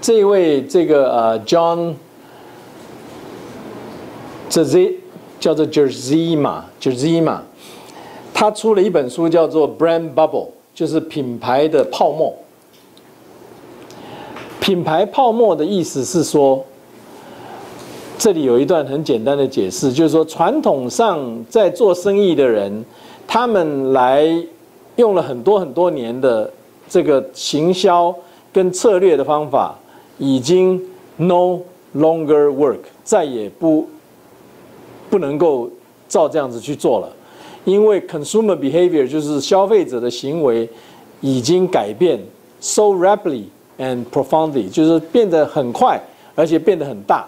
这一位John 叫做 Gerzema， 他出了一本书叫做 Brand Bubble， 就是品牌的泡沫。品牌泡沫的意思是说，这里有一段很简单的解释，就是说传统上在做生意的人，他们来用了很多年的这个行销跟策略的方法，已经 no longer work， 再也不能够照这样子去做了，因为 consumer behavior 就是消费者的行为已经改变 so rapidly and profoundly， 就是变得很快，而且变得很大，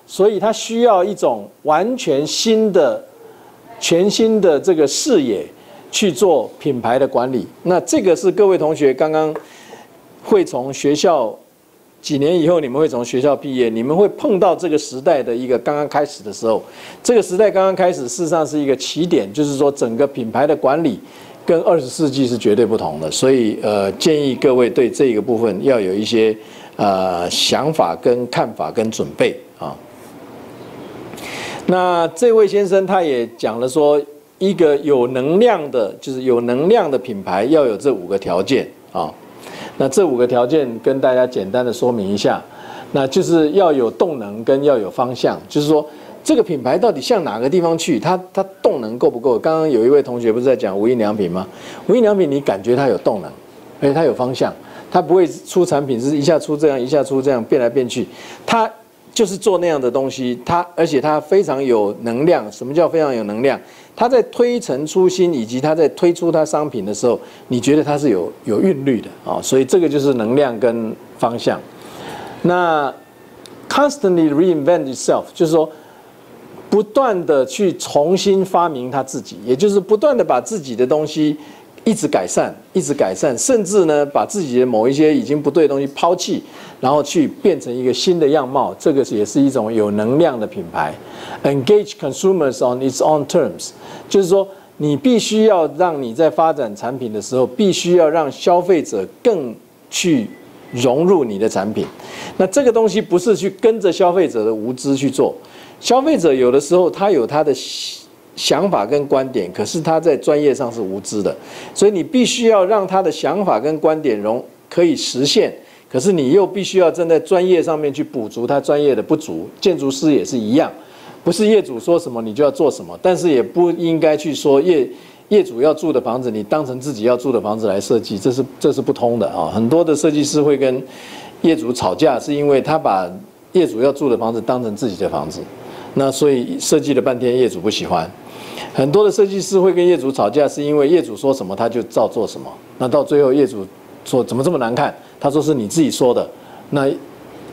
所以它需要一种完全全新的这个视野去做品牌的管理。那这个是各位同学刚刚会从学校几年以后，你们会从学校毕业，你们会碰到这个时代的一个刚刚开始的时候。这个时代刚刚开始，事实上是一个起点，就是说整个品牌的管理跟20世纪是绝对不同的。所以建议各位对这个部分要有一些想法跟看法跟准备啊。那这位先生他也讲了说，一个有能量的，就是有能量的品牌要有这5个条件啊。那这5个条件跟大家简单的说明一下，那就是要有动能跟要有方向，就是说这个品牌到底向哪个地方去，它动能够不够？刚刚有一位同学不是在讲无印良品吗？无印良品你感觉它有动能，而且它有方向，它不会出产品是一下出这样一下出这样变来变去，它就是做那样的东西，而且它非常有能量。什么叫非常有能量？它在推陈出新，以及它在推出它商品的时候，你觉得它是有韵律的啊，所以这个就是能量跟方向。那 constantly reinvent itself， 就是说不断的去重新发明它自己，也就是不断的把自己的东西一直改善，甚至呢把自己的某一些已经不对的东西抛弃，然后去变成一个新的样貌，这个也是一种有能量的品牌。Engage consumers on its own terms， 就是说你必须要让你在发展产品的时候，必须要让消费者更去融入你的产品。那这个东西不是去跟着消费者的无知去做，消费者有的时候他有他的想法跟观点，可是他在专业上是无知的，所以你必须要让他的想法跟观点可以实现，可是你又必须要站在专业上面去补足他专业的不足。建筑师也是一样，不是业主说什么你就要做什么，但是也不应该去说业主要住的房子你当成自己要住的房子来设计，这是不通的啊。很多的设计师会跟业主吵架，是因为他把业主要住的房子当成自己的房子，那所以设计了半天业主不喜欢。很多的设计师会跟业主吵架，是因为业主说什么他就照做什么，那到最后业主说怎么这么难看，他说是你自己说的，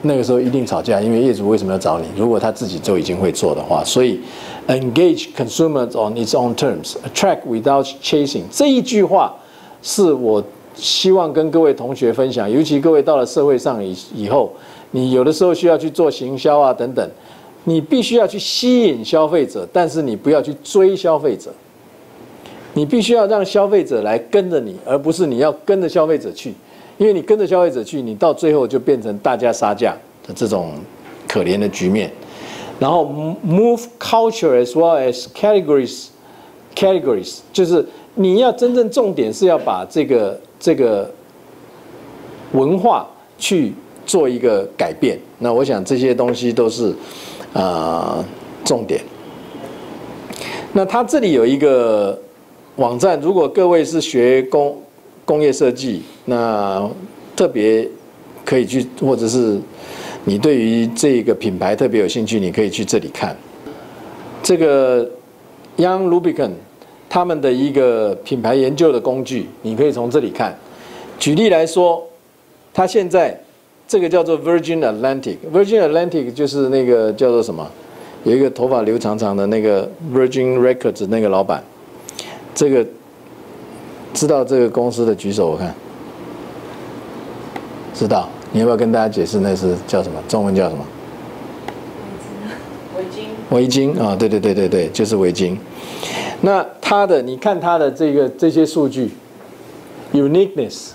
那个时候一定吵架，因为业主为什么要找你？如果他自己就已经会做的话，所以 engage consumers on its own terms, attract without chasing 这一句话是我希望跟各位同学分享，尤其各位到了社会上以后，你有的时候需要去做行销啊等等，你必须要去吸引消费者，但是你不要去追消费者，你必须要让消费者来跟着你，而不是你要跟着消费者去。因为你跟着消费者去，你到最后就变成大家杀价的这种可怜的局面。然后 move culture as well as categories， 就是你要真正重点是要把这个文化去做一个改变。那我想这些东西都是重点。那它这里有一个网站，如果各位是学工业设计，那特别可以去，或者是你对于这个品牌特别有兴趣，你可以去这里看。这个 Young Rubicon 他们的一个品牌研究的工具，你可以从这里看。举例来说，他现在这个叫做 Virgin Atlantic 就是那个叫做什么？有一个头发留长长的那个 Virgin Records 那个老板，这个。知道这个公司的举手，我看知道，你要不要跟大家解释那是叫什么？中文叫什么？围巾啊，对，就是围巾。那你看它的这些数据 ，uniqueness，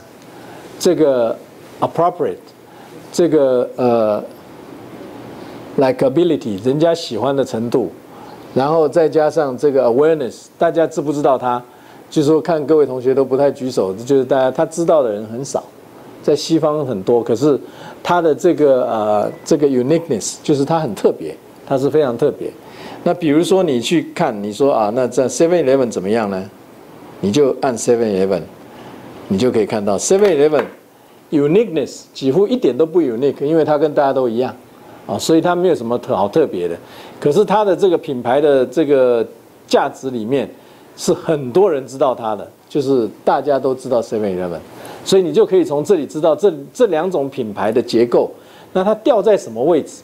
这个 appropriate，这个likability 人家喜欢的程度，然后再加上这个 awareness 大家知不知道他？就是说看各位同学都不太举手，就是大家他知道的人很少，在西方很多，可是他的这个uniqueness 就是他很特别，他是非常特别。那比如说你去看，你说那这 7-Eleven 怎么样呢？你就按 7-Eleven， 你就可以看到 7-Eleven uniqueness 几乎一点都不 unique， 因为它跟大家都一样所以它没有什么好特别的。可是它的这个品牌的这个价值里面是很多人知道它的，就是大家都知道 7-Eleven， 所以你就可以从这里知道这两种品牌的结构，那它掉在什么位置，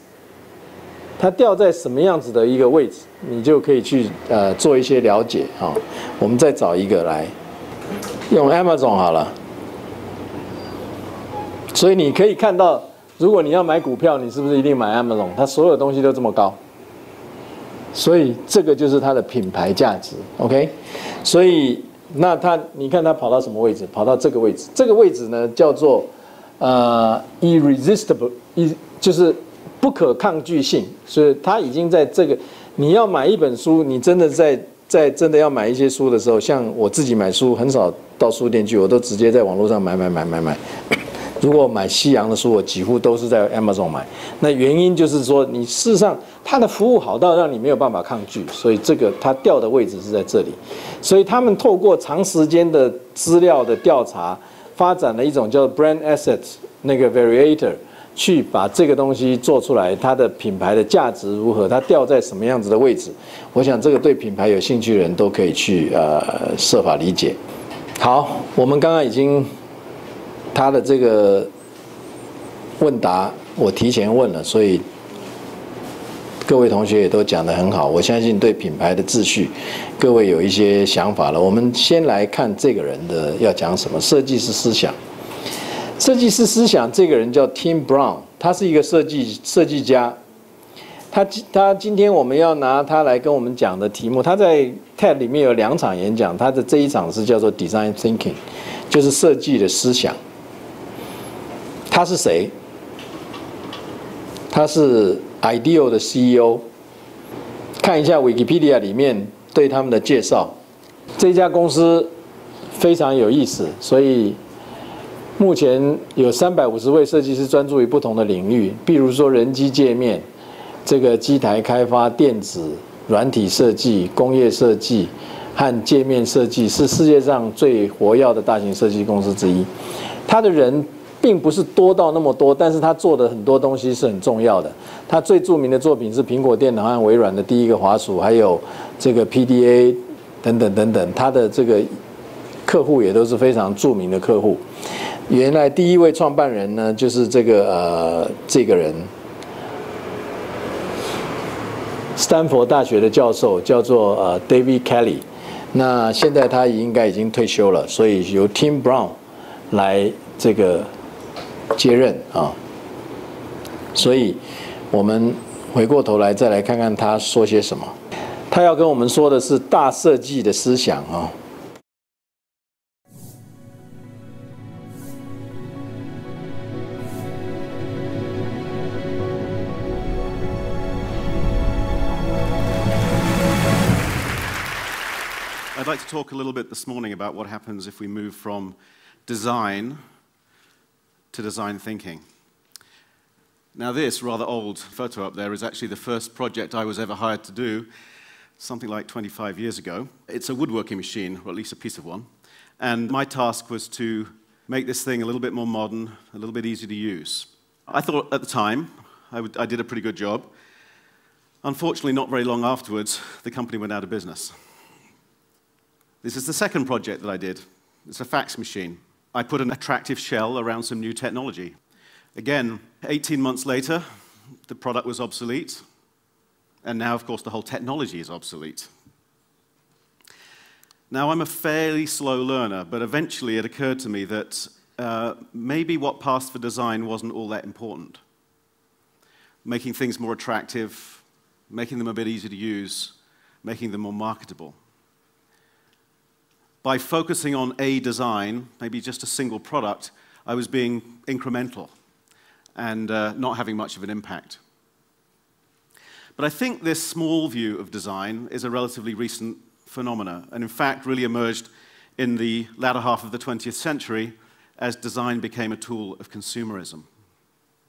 它掉在什么样子的一个位置，你就可以去做一些了解我们再找一个来用 Amazon 好了。所以你可以看到，如果你要买股票，你是不是一定买 Amazon？ 它所有东西都这么高，所以这个就是它的品牌价值 ，OK？ 所以那你看它跑到什么位置？跑到这个位置，这个位置呢叫做irresistible， 就是不可抗拒性，所以它已经在这个。你要买一本书，你真的在真的要买一些书的时候，像我自己买书很少到书店去，我都直接在网络上买。如果买西洋的书，我几乎都是在 Amazon 买。那原因就是说，你事实上它的服务好到让你没有办法抗拒，所以这个它掉的位置是在这里。所以他们透过长时间的资料的调查，发展了一种叫 brand asset 那个 variator， 去把这个东西做出来，它的品牌的价值如何，它掉在什么样子的位置。我想这个对品牌有兴趣的人都可以去设法理解。好，我们刚刚已经。他的这个问答我提前问了，所以各位同学也都讲得很好。我相信对品牌的秩序，各位有一些想法了。我们先来看这个人的要讲什么，设计师思想。设计师思想这个人叫 Tim Brown， 他是一个设计家。他今天我们要拿他来跟我们讲的题目，他在 TED 里面有2场演讲，他的这一场是叫做 Design Thinking， 就是设计的思想。他是谁？他是 IDEO 的 CEO。看一下 Wikipedia 里面对他们的介绍。这家公司非常有意思，所以目前有350位设计师专注于不同的领域，比如说人机界面、这个机台开发、电子、软体设计、工业设计和界面设计，是世界上最活跃的大型设计公司之一。他的人并不是多到那么多，但是他做的很多东西是很重要的。他最著名的作品是苹果电脑和微软的第一个滑鼠，还有这个 PDA 等等。他的这个客户也都是非常著名的客户。原来第一位创办人呢，就是这个人，斯坦福大学的教授，叫做David Kelly。那现在他应该已经退休了，所以由 Tim Brown 来这个接任所以我们回过头来再来看看他说些什么。他要跟我们说的是大设计的思想I'd like to talk a little bit this morning about what happens if we move from design to design thinking. Now this rather old photo up there is actually the first project I was ever hired to do, something like 25 years ago. It's a woodworking machine, or at least a piece of one, and my task was to make this thing a little bit more modern, a little bit easier to use. I thought at the time I did a pretty good job. Unfortunately, not very long afterwards, the company went out of business. This is the second project that I did. It's a fax machine. I put an attractive shell around some new technology. Again, 18 months later, the product was obsolete. And now, of course, the whole technology is obsolete. Now, I'm a fairly slow learner, but eventually it occurred to me that maybe what passed for design wasn't all that important. Making things more attractive, making them a bit easier to use, making them more marketable. By focusing on a design, maybe just a single product, I was being incremental. and not having much of an impact. But I think this small view of design is a relatively recent phenomena, and in fact really emerged in the latter half of the 20th century as design became a tool of consumerism.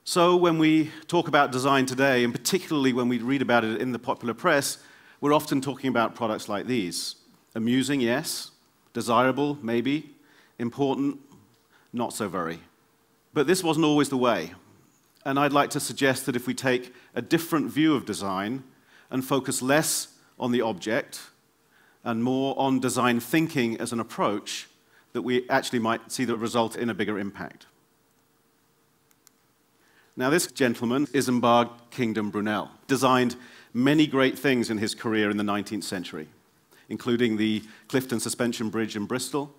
So when we talk about design today, and particularly when we read about it in the popular press, we're often talking about products like these. Amusing, yes. Desirable, maybe. Important, not so very. But this wasn't always the way. And I'd like to suggest that if we take a different view of design and focus less on the object and more on design thinking as an approach, that we actually might see the result in a bigger impact. Now, this gentleman, Isambard Kingdom Brunel, designed many great things in his career in the 19th century, including the Clifton Suspension Bridge in Bristol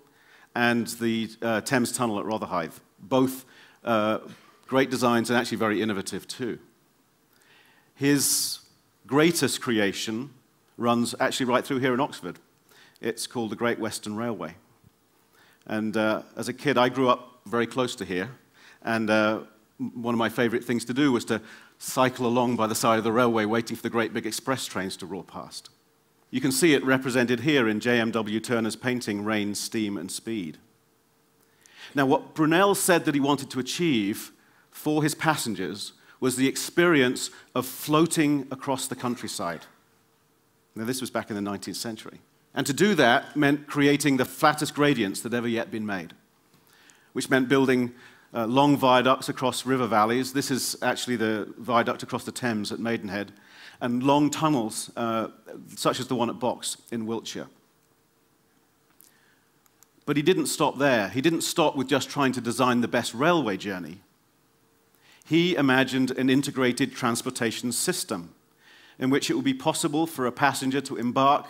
and the Thames Tunnel at Rotherhithe, both great designs and actually very innovative too. His greatest creation runs actually right through here in Oxford. It's called the Great Western Railway. And as a kid, I grew up very close to here, and one of my favorite things to do was to cycle along by the side of the railway waiting for the great big express trains to roar past. You can see it represented here in J.M.W. Turner's painting, Rain, Steam, and Speed. Now, what Brunel said that he wanted to achieve for his passengers was the experience of floating across the countryside. Now, this was back in the 19th century. And to do that meant creating the flattest gradients that ever yet been made, which meant building long viaducts across river valleys. This is actually the viaduct across the Thames at Maidenhead, and long tunnels, such as the one at Box in Wiltshire. But he didn't stop there. He didn't stop with just trying to design the best railway journey. He imagined an integrated transportation system in which it would be possible for a passenger to embark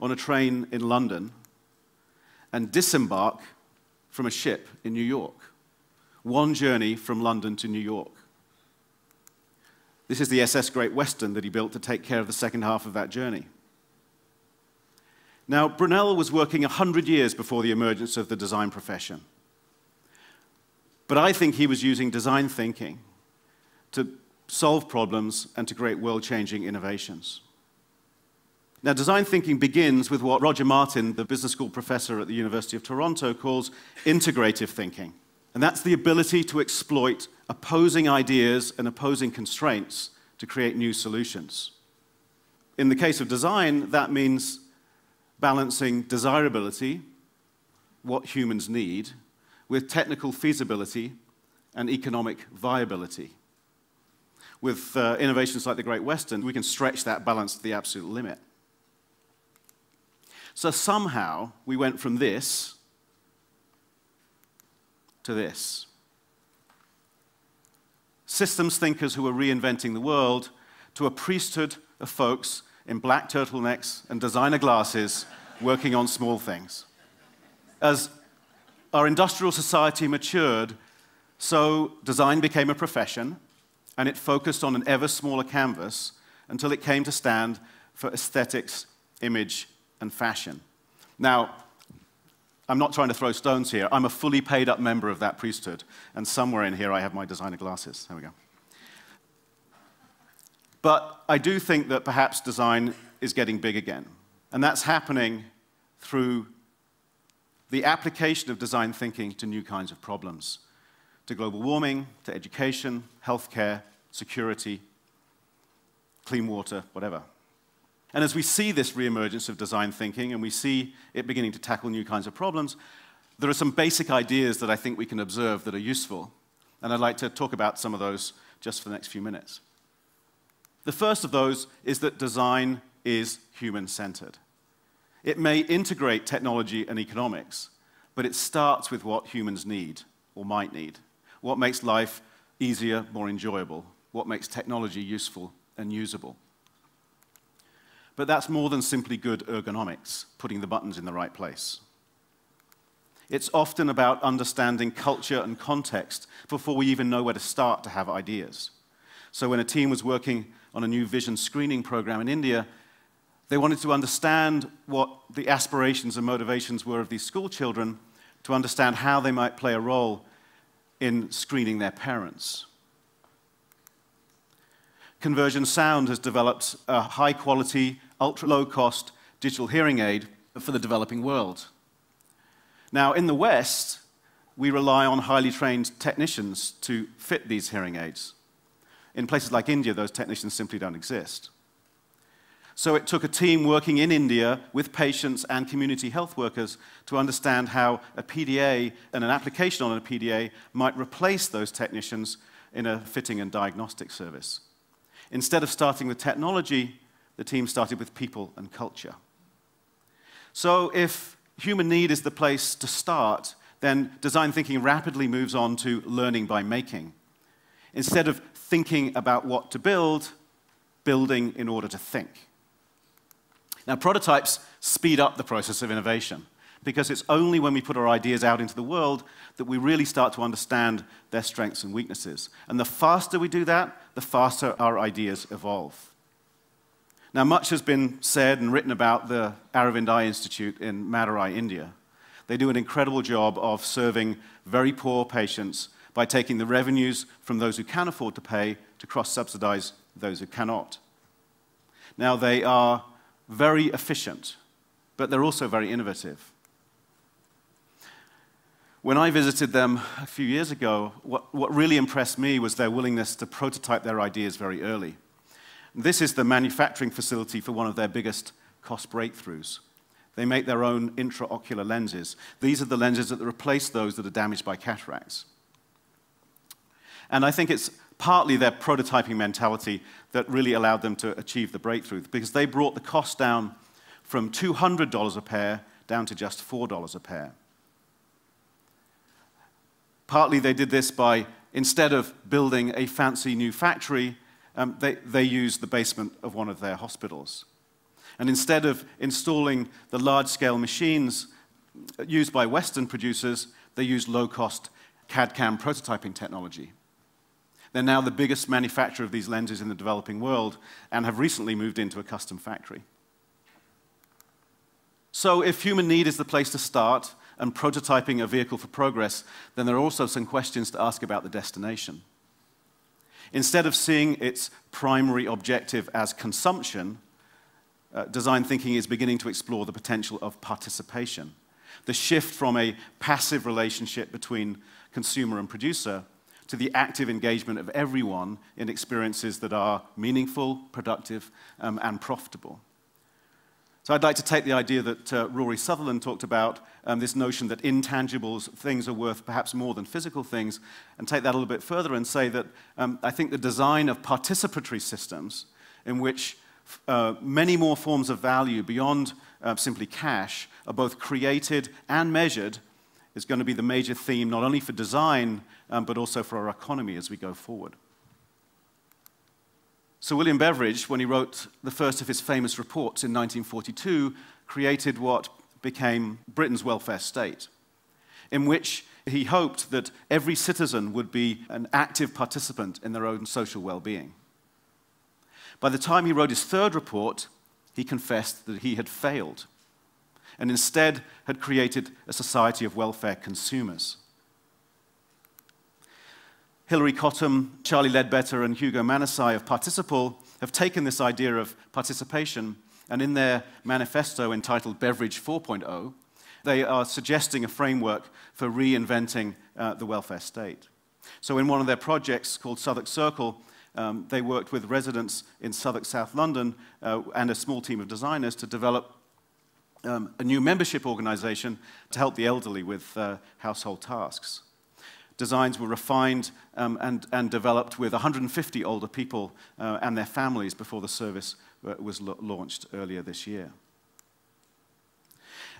on a train in London and disembark from a ship in New York. One journey from London to New York. This is the SS Great Western that he built to take care of the second half of that journey. Now, Brunel was working 100 years before the emergence of the design profession. But I think he was using design thinking to solve problems and to create world-changing innovations. Now, design thinking begins with what Roger Martin, the business school professor at the University of Toronto, calls integrative thinking. And that's the ability to exploit opposing ideas and opposing constraints to create new solutions. In the case of design, that means balancing desirability, what humans need, with technical feasibility and economic viability. With innovations like the Great Western, we can stretch that balance to the absolute limit. So somehow, we went from this to this. Systems thinkers who were reinventing the world to a priesthood of folks in black turtlenecks and designer glasses working on small things. As our industrial society matured, so design became a profession, and it focused on an ever smaller canvas until it came to stand for aesthetics, image, and fashion. Now, I'm not trying to throw stones here. I'm a fully paid up member of that priesthood, and somewhere in here I have my designer glasses. There we go. But I do think that perhaps design is getting big again, and that's happening through the application of design thinking to new kinds of problems, to global warming, to education, healthcare, security, clean water, whatever. And as we see this reemergence of design thinking and we see it beginning to tackle new kinds of problems, there are some basic ideas that I think we can observe that are useful. And I'd like to talk about some of those just for the next few minutes. The first of those is that design is human-centered. It may integrate technology and economics, but it starts with what humans need or might need. What makes life easier, more enjoyable? What makes technology useful and usable? But that's more than simply good ergonomics, putting the buttons in the right place. It's often about understanding culture and context before we even know where to start to have ideas. So when a team was working on a new vision screening program in India, they wanted to understand what the aspirations and motivations were of these school children to understand how they might play a role in screening their parents. Conversion Sound has developed a high-quality, ultra-low-cost digital hearing aid for the developing world. Now, in the West, we rely on highly trained technicians to fit these hearing aids. In places like India, those technicians simply don't exist. So it took a team working in India with patients and community health workers to understand how a PDA and an application on a PDA might replace those technicians in a fitting and diagnostic service. Instead of starting with technology, the team started with people and culture. So if human need is the place to start, then design thinking rapidly moves on to learning by making. Instead of thinking about what to build, building in order to think. Now, prototypes speed up the process of innovation, because it's only when we put our ideas out into the world that we really start to understand their strengths and weaknesses. And the faster we do that, the faster our ideas evolve. Now, much has been said and written about the Aravind Eye Institute in Madurai, India. They do an incredible job of serving very poor patients by taking the revenues from those who can afford to pay to cross-subsidize those who cannot. Now, they are very efficient, but they're also very innovative. When I visited them a few years ago, what really impressed me was their willingness to prototype their ideas very early. This is the manufacturing facility for one of their biggest cost breakthroughs. They make their own intraocular lenses. These are the lenses that replace those that are damaged by cataracts. And I think it's partly their prototyping mentality that really allowed them to achieve the breakthrough, because they brought the cost down from $200 a pair down to just $4 a pair. Partly they did this by, instead of building a fancy new factory, they used the basement of one of their hospitals. And instead of installing the large-scale machines used by Western producers, they used low-cost CAD/CAM prototyping technology. They're now the biggest manufacturer of these lenses in the developing world and have recently moved into a custom factory. So if human need is the place to start and prototyping a vehicle for progress, then there are also some questions to ask about the destination. Instead of seeing its primary objective as consumption, design thinking is beginning to explore the potential of participation, the shift from a passive relationship between consumer and producer to the active engagement of everyone in experiences that are meaningful, productive, and profitable. So I'd like to take the idea that Rory Sutherland talked about, this notion that intangibles, things are worth perhaps more than physical things, and take that a little bit further and say that I think the design of participatory systems in which many more forms of value beyond simply cash are both created and measured is going to be the major theme, not only for design, but also for our economy as we go forward. So William Beveridge, when he wrote the first of his famous reports in 1942, created what became Britain's welfare state, in which he hoped that every citizen would be an active participant in their own social well-being. By the time he wrote his third report, he confessed that he had failed, and instead had created a society of welfare consumers. Hilary Cottam, Charlie Ledbetter, and Hugo Manasai of Participal have taken this idea of participation, and in their manifesto entitled Beveridge 4.0, they are suggesting a framework for reinventing the welfare state. So in one of their projects called Southwark Circle, they worked with residents in Southwark, South London, and a small team of designers to develop a new membership organization to help the elderly with household tasks. Designs were refined and developed with 150 older people and their families before the service was launched earlier this year.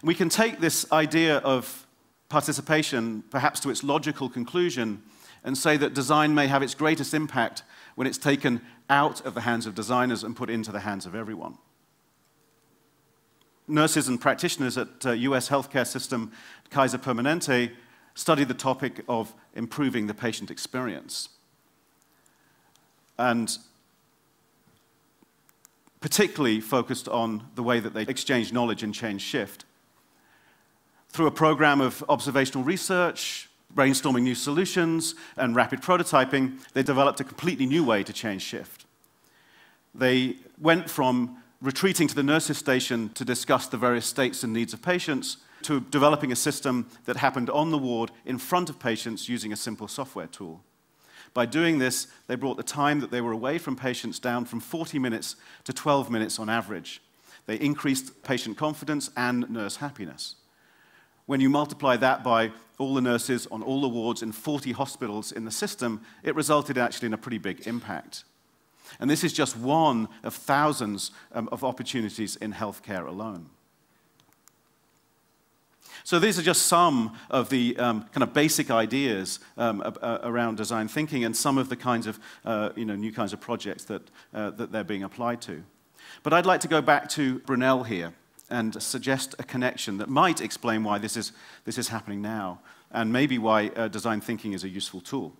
We can take this idea of participation perhaps to its logical conclusion and say that design may have its greatest impact when it's taken out of the hands of designers and put into the hands of everyone. Nurses and practitioners at US healthcare system Kaiser Permanente studied the topic of improving the patient experience, and particularly focused on the way that they exchange knowledge and change shift. Through a program of observational research, brainstorming new solutions, and rapid prototyping, they developed a completely new way to change shift. They went from retreating to the nurse's station to discuss the various states and needs of patients to developing a system that happened on the ward in front of patients using a simple software tool. By doing this, they brought the time that they were away from patients down from 40 minutes to 12 minutes on average. They increased patient confidence and nurse happiness. When you multiply that by all the nurses on all the wards in 40 hospitals in the system, it resulted actually in a pretty big impact. And this is just one of thousands of opportunities in healthcare alone. So these are just some of the kind of basic ideas around design thinking and some of the kinds of new kinds of projects that they're being applied to. But I'd like to go back to Brunel here and suggest a connection that might explain why this is happening now, and maybe why design thinking is a useful tool.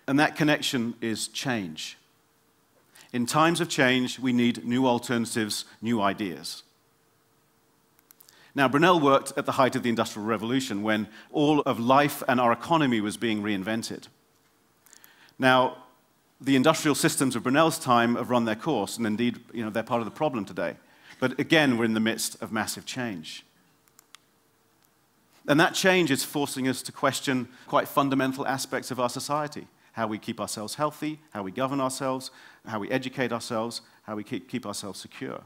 And that connection is change. In times of change, we need new alternatives, new ideas. Now, Brunel worked at the height of the Industrial Revolution when all of life and our economy was being reinvented. Now, the industrial systems of Brunel's time have run their course, and indeed, they're part of the problem today. But again, we're in the midst of massive change. And that change is forcing us to question quite fundamental aspects of our society: how we keep ourselves healthy, how we govern ourselves, how we educate ourselves, how we keep ourselves secure.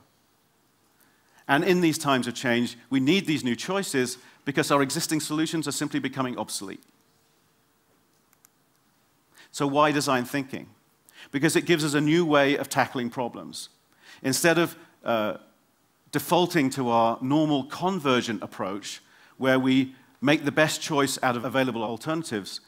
And in these times of change, we need these new choices because our existing solutions are simply becoming obsolete. So why design thinking? Because it gives us a new way of tackling problems. Instead of defaulting to our normal convergent approach, where we make the best choice out of available alternatives,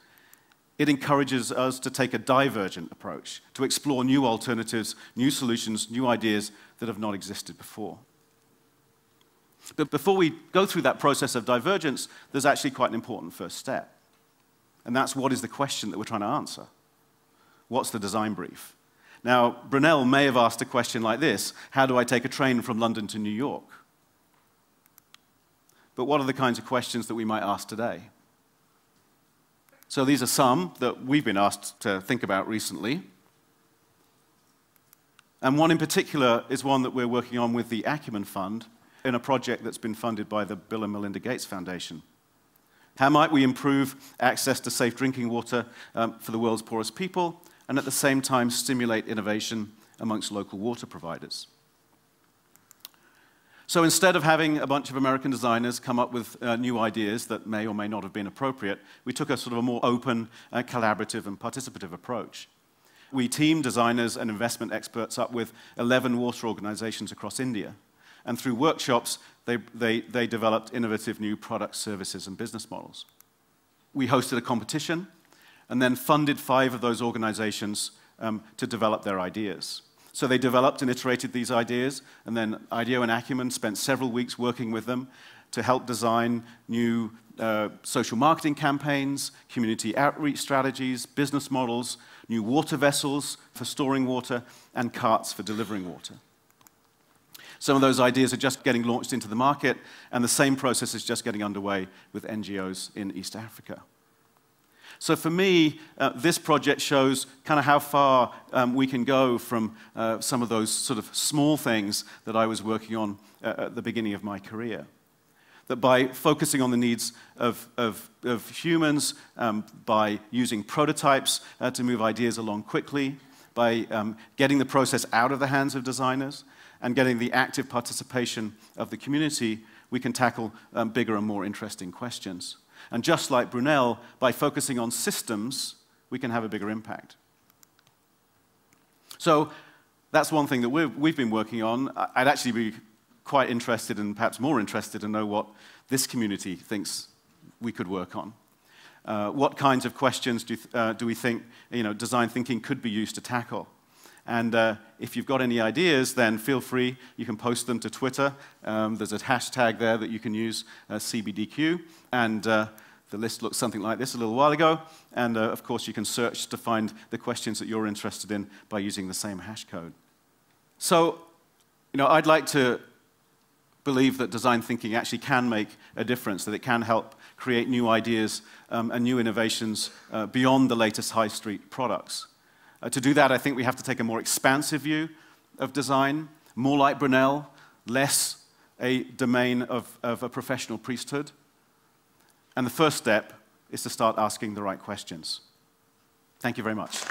it encourages us to take a divergent approach, to explore new alternatives, new solutions, new ideas that have not existed before. But before we go through that process of divergence, there's actually quite an important first step. And that's, what is the question that we're trying to answer? What's the design brief? Now, Brunel may have asked a question like this: how do I take a train from London to New York? But what are the kinds of questions that we might ask today? So these are some that we've been asked to think about recently. And one in particular is one that we're working on with the Acumen Fund in a project that's been funded by the Bill and Melinda Gates Foundation. How might we improve access to safe drinking water for the world's poorest people, and at the same time stimulate innovation amongst local water providers? So instead of having a bunch of American designers come up with new ideas that may or may not have been appropriate, we took a sort of a more open, collaborative, and participative approach. We teamed designers and investment experts up with 11 water organizations across India. And through workshops, they developed innovative new products, services, and business models. We hosted a competition and then funded 5 of those organizations to develop their ideas. So they developed and iterated these ideas, and then IDEO and Acumen spent several weeks working with them to help design new social marketing campaigns, community outreach strategies, business models, new water vessels for storing water, and carts for delivering water. Some of those ideas are just getting launched into the market, and the same process is just getting underway with NGOs in East Africa. So for me, this project shows kind of how far we can go from some of those sort of small things that I was working on at the beginning of my career. That by focusing on the needs of humans, by using prototypes to move ideas along quickly, by getting the process out of the hands of designers, and getting the active participation of the community, we can tackle bigger and more interesting questions. And just like Brunel, by focusing on systems, we can have a bigger impact. So that's one thing that we've been working on. I'd actually be quite interested, and perhaps more interested, to know what this community thinks we could work on. What kinds of questions do we think design thinking could be used to tackle? And if you've got any ideas, then feel free. You can post them to Twitter. There's a hashtag there that you can use, CBDQ. And the list looked something like this a little while ago. And of course, you can search to find the questions that you're interested in by using the same hash code. So, I'd like to believe that design thinking actually can make a difference, that it can help create new ideas and new innovations beyond the latest high street products. To do that, I think we have to take a more expansive view of design, more like Brunel, less a domain of a professional priesthood. And the first step is to start asking the right questions. Thank you very much.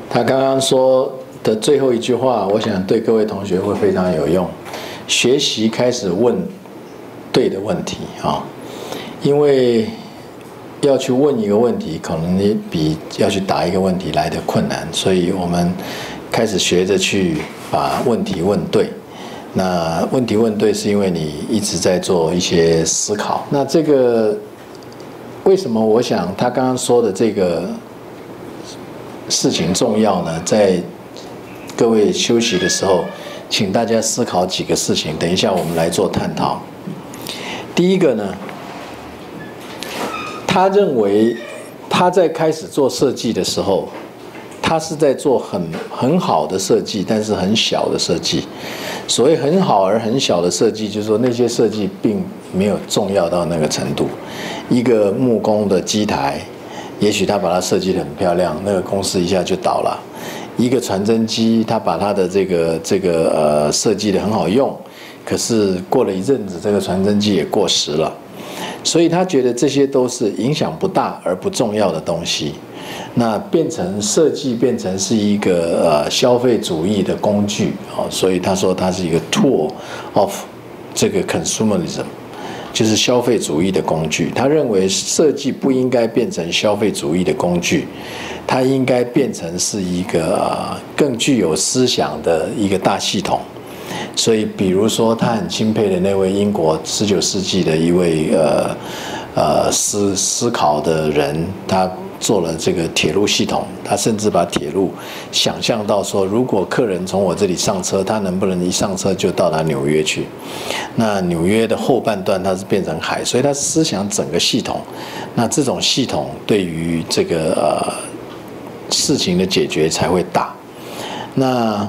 他刚刚说的最后一句话，我想对各位同学会非常有用。学习开始问对的问题啊，因为要去问一个问题，可能也比要去答一个问题来得困难，所以我们开始学着去把问题问对。那问题问对，是因为你一直在做一些思考。那这个为什么我想他刚刚说的这个事情重要呢？在各位休息的时候，请大家思考几个事情，等一下我们来做探讨。第一个呢，他认为他在开始做设计的时候，他是在做很好的设计，但是很小的设计。所谓很好而很小的设计，就是说那些设计并没有重要到那个程度。一个木工的机台，也许他把它设计得很漂亮，那个公司一下就倒了。一个传真机，他把它的这个设计得很好用，可是过了一阵子，这个传真机也过时了。所以他觉得这些都是影响不大而不重要的东西。那变成设计变成是一个消费主义的工具，所以他说它是一个 tool of 这个 consumerism， 就是消费主义的工具。他认为设计不应该变成消费主义的工具，它应该变成是一个更具有思想的一个大系统。所以比如说他很钦佩的那位英国19世纪的一位思考的人，他做了这个铁路系统，他甚至把铁路想象到说，如果客人从我这里上车，他能不能一上车就到达纽约去？那纽约的后半段它是变成海，所以他思想整个系统。那这种系统对于这个事情的解决才会大。那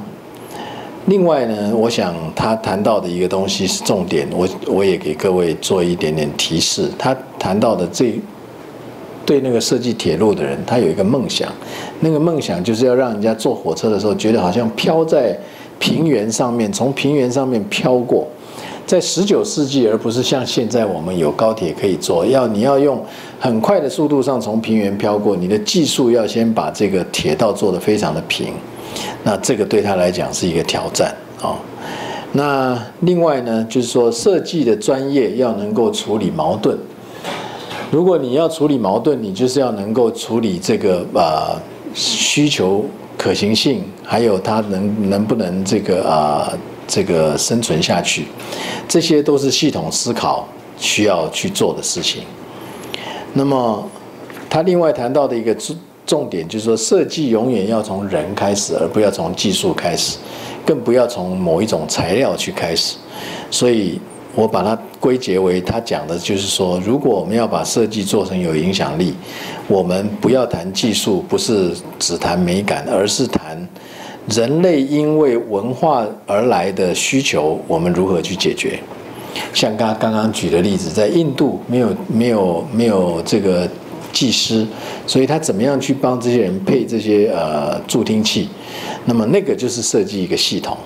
另外呢，我想他谈到的一个东西是重点，我也给各位做一点点提示。他谈到的对那个设计铁路的人，他有一个梦想，那个梦想就是要让人家坐火车的时候觉得好像飘在平原上面，从平原上面飘过。在19世纪，而不是像现在我们有高铁可以坐，你要用很快的速度上从平原飘过，你的技术要先把这个铁道做得非常的平，那这个对他来讲是一个挑战啊。那另外呢，就是说设计的专业要能够处理矛盾。如果你要处理矛盾，你就是要能够处理这个需求可行性，还有它能不能这个生存下去，这些都是系统思考需要去做的事情。那么他另外谈到的一个重点就是说，设计永远要从人开始，而不要从技术开始，更不要从某一种材料去开始。所以我把它归结为他讲的就是说，如果我们要把设计做成有影响力，我们不要谈技术，不是只谈美感，而是谈人类因为文化而来的需求，我们如何去解决。像刚刚举的例子，在印度没有这个技师，所以他怎么样去帮这些人配这些助听器？那么那个就是设计一个系统。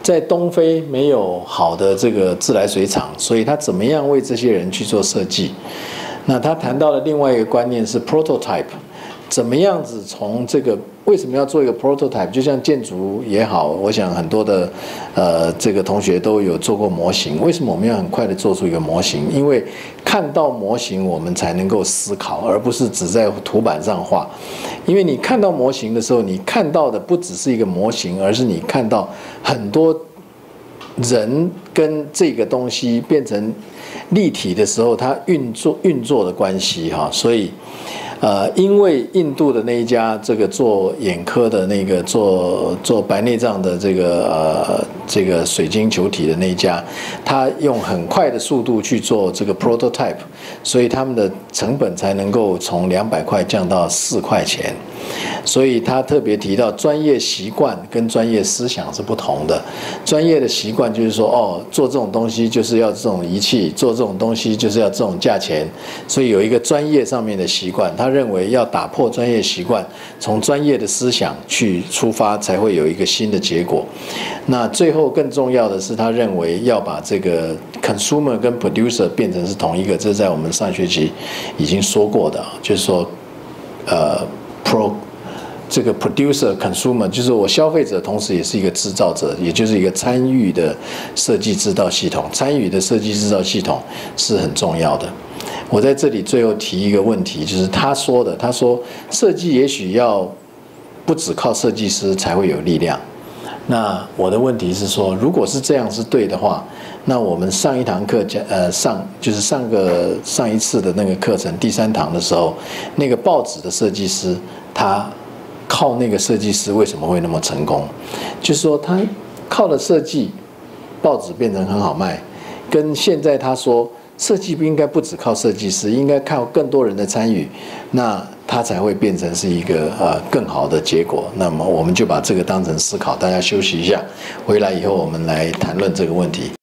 在东非没有好的这个自来水厂，所以他怎么样为这些人去做设计？那他谈到的另外一个观念是 prototype， 怎么样子从这个为什么要做一个 prototype？ 就像建筑也好，我想很多的这个同学都有做过模型。为什么我们要很快的做出一个模型？因为看到模型我们才能够思考，而不是只在图板上画。因为你看到模型的时候，你看到的不只是一个模型，而是你看到很多人跟这个东西变成立体的时候，它运作的关系哈。所以因为印度的那一家这个做眼科的那个做白内障的这个水晶球体的那一家，他用很快的速度去做这个 prototype， 所以他们的成本才能够从200块降到4块钱。所以他特别提到，专业习惯跟专业思想是不同的。专业的习惯就是说，哦，做这种东西就是要这种仪器，做这种东西就是要这种价钱，所以有一个专业上面的习惯。他认为要打破专业习惯，从专业的思想去出发，才会有一个新的结果。那最后更重要的是，他认为要把这个 consumer 跟 producer 变成是同一个，这是在我们上学期已经说过的，就是说，这个 producer consumer 就是我消费者，同时也是一个制造者，也就是一个参与的设计制造系统。参与的设计制造系统是很重要的。我在这里最后提一个问题，就是他说设计也许要不只靠设计师才会有力量。那我的问题是说，如果是这样是对的话，那我们上一堂课就是上一次的那个课程第3堂的时候，那个报纸的设计师，他靠那个设计师为什么会那么成功？就是说他靠了设计，报纸变成很好卖，跟现在他说设计不应该不只靠设计师，应该靠更多人的参与，那它才会变成是一个更好的结果。那么我们就把这个当成思考，大家休息一下，回来以后我们来谈论这个问题。